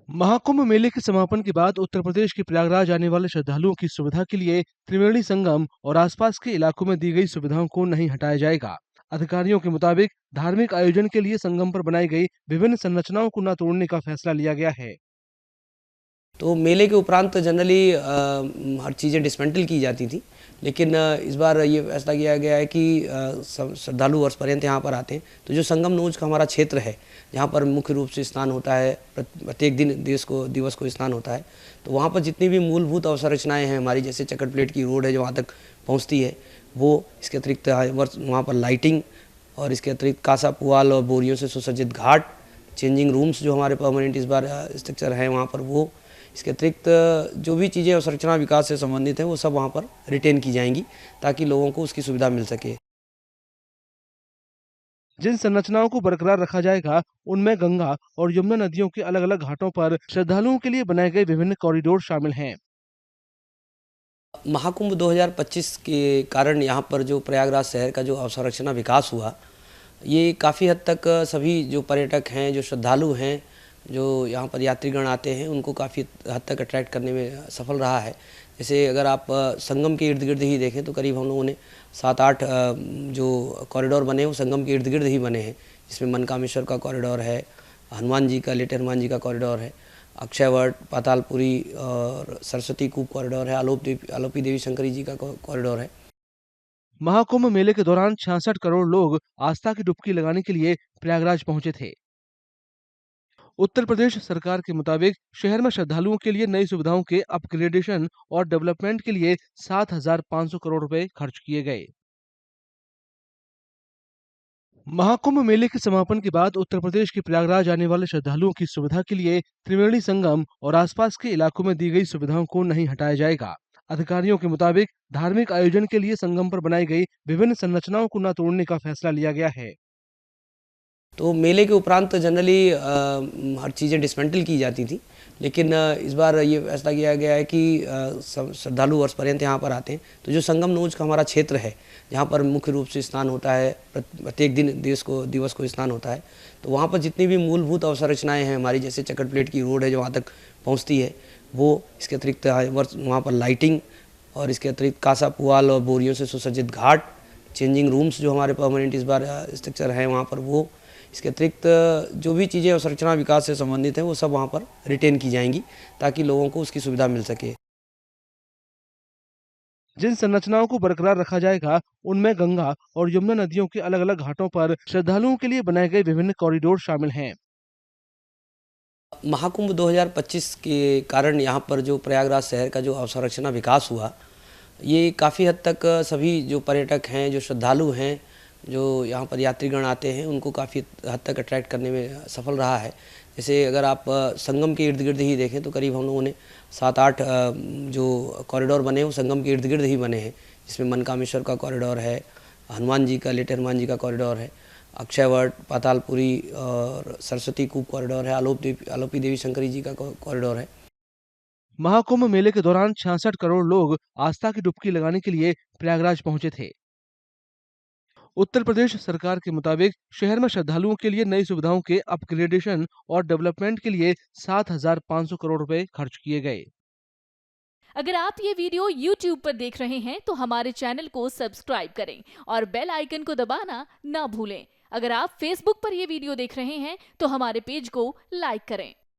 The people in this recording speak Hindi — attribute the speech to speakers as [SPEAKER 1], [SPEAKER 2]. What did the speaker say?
[SPEAKER 1] महाकुंभ मेले के समापन के बाद उत्तर प्रदेश के प्रयागराज आने वाले श्रद्धालुओं की सुविधा के लिए त्रिवेणी संगम और आसपास के इलाकों में दी गई सुविधाओं को नहीं हटाया जाएगा। अधिकारियों के मुताबिक धार्मिक आयोजन के लिए संगम पर बनाई गई विभिन्न संरचनाओं को न तोड़ने का फैसला लिया गया है।
[SPEAKER 2] तो मेले के उपरांत जनरली हर चीज़ें डिसमेंटल की जाती थी, लेकिन इस बार ये फैसला किया गया है कि श्रद्धालु वर्ष पर्यंत यहाँ पर आते हैं, तो जो संगम नोज का हमारा क्षेत्र है, जहाँ पर मुख्य रूप से स्नान होता है, प्रत्येक दिन दिवस को स्नान होता है, तो वहाँ पर जितनी भी मूलभूत अवसंरचनाएँ हैं हमारी, जैसे चक्कर प्लेट की रोड है जो वहाँ तक पहुँचती है, वो इसके अतिरिक्त वहाँ पर लाइटिंग और इसके अतिरिक्त कासा पुआल और बोरियों से सुसज्जित घाट, चेंजिंग रूम्स जो हमारे परमानेंट इस बार स्ट्रक्चर है वहाँ पर, वो इसके अतिरिक्त जो भी चीज़ें अवसंरचना विकास से संबंधित हैं वो सब वहाँ पर रिटेन की जाएंगी ताकि लोगों को उसकी सुविधा मिल सके।
[SPEAKER 1] जिन संरचनाओं को बरकरार रखा जाएगा उनमें गंगा और यमुना नदियों के अलग अलग घाटों पर श्रद्धालुओं के लिए बनाए गए विभिन्न कॉरिडोर शामिल हैं।
[SPEAKER 2] महाकुंभ 2025 के कारण यहाँ पर जो प्रयागराज शहर का जो अवसंरचना विकास हुआ, ये काफ़ी हद तक सभी जो पर्यटक हैं, जो श्रद्धालु हैं, जो यहाँ पर यात्रीगण आते हैं, उनको काफ़ी हद तक अट्रैक्ट करने में सफल रहा है। जैसे अगर आप संगम के इर्द गिर्द ही देखें तो करीब हम लोगों ने 7-8 जो कॉरिडोर बने हैं वो संगम के इर्द गिर्द ही बने हैं, जिसमें मनकामेश्वर का कॉरिडोर है, हनुमान जी का, लेटे हनुमान जी का कॉरिडोर है, अक्षयवट, पातालपुरी और सरस्वती कूप कॉरिडोर है, आलोपी देवी शंकरी जी का कॉरिडोर है।
[SPEAKER 1] महाकुंभ मेले के दौरान 66 करोड़ लोग आस्था की डुबकी लगाने के लिए प्रयागराज पहुंचे थे। उत्तर प्रदेश सरकार के मुताबिक शहर में श्रद्धालुओं के लिए नई सुविधाओं के अपग्रेडेशन और डेवलपमेंट के लिए 7,500 करोड़ रुपए खर्च किए गए। महाकुंभ मेले के समापन के बाद उत्तर प्रदेश के प्रयागराज आने वाले श्रद्धालुओं की सुविधा के लिए त्रिवेणी संगम और आसपास के इलाकों में दी गई सुविधाओं को नहीं हटाया जाएगा। अधिकारियों के मुताबिक धार्मिक आयोजन के लिए संगम पर बनाई गई विभिन्न संरचनाओं को न तोड़ने का फैसला लिया गया है।
[SPEAKER 2] तो मेले के उपरांत जनरली हर चीज़ें डिसमेंटल की जाती थी, लेकिन इस बार ये फैसला किया गया है कि श्रद्धालु वर्ष पर्यंत यहाँ पर आते हैं, तो जो संगम नोज का हमारा क्षेत्र है, जहाँ पर मुख्य रूप से स्नान होता है, प्रत्येक दिन दिवस को स्नान होता है, तो वहाँ पर जितनी भी मूलभूत अवसंरचनाएँ हैं हमारी, जैसे चक्कर प्लेट की रोड है जो वहाँ तक पहुँचती है, वो इसके अतिरिक्त वहाँ पर लाइटिंग और इसके अतिरिक्त कासा पुआल और बोरियों से सुसज्जित घाट, चेंजिंग रूम्स जो हमारे परमानेंट इस बार स्ट्रक्चर है वहाँ पर, वो इसके अतिरिक्त जो भी चीज़ें अवसंरचना विकास से संबंधित हैं वो सब वहाँ पर रिटेन की जाएंगी ताकि लोगों को उसकी सुविधा मिल सके।
[SPEAKER 1] जिन संरचनाओं को बरकरार रखा जाएगा उनमें गंगा और यमुना नदियों के अलग अलग घाटों पर श्रद्धालुओं के लिए बनाए गए विभिन्न कॉरिडोर शामिल हैं।
[SPEAKER 2] महाकुंभ 2025 के कारण यहाँ पर जो प्रयागराज शहर का जो अवसंरचना विकास हुआ, ये काफ़ी हद तक सभी जो पर्यटक हैं, जो श्रद्धालु हैं, जो यहाँ पर यात्रीगण आते हैं, उनको काफ़ी हद तक अट्रैक्ट करने में सफल रहा है। जैसे अगर आप संगम के इर्द गिर्द ही देखें तो करीब हम लोगों ने 7-8 जो कॉरिडोर बने हैं वो संगम के इर्द गिर्द ही बने हैं, जिसमें मनकामेश्वर का कॉरिडोर है, हनुमान जी का, लेटे हनुमान जी का कॉरिडोर है, अक्षयवट, पातालपुरी और सरस्वती कूप कॉरिडोर है, आलोपी देवी शंकरी जी का कॉरिडोर है।
[SPEAKER 1] महाकुंभ मेले के दौरान 66 करोड़ लोग आस्था की डुबकी लगाने के लिए प्रयागराज पहुंचे थे। उत्तर प्रदेश सरकार के मुताबिक शहर में श्रद्धालुओं के लिए नई सुविधाओं के अपग्रेडेशन और डेवलपमेंट के लिए 7,500 करोड़ रुपए खर्च किए गए।
[SPEAKER 3] अगर आप ये वीडियो YouTube पर देख रहे हैं तो हमारे चैनल को सब्सक्राइब करें और बेल आइकन को दबाना ना भूलें। अगर आप Facebook पर ये वीडियो देख रहे हैं तो हमारे पेज को लाइक करें।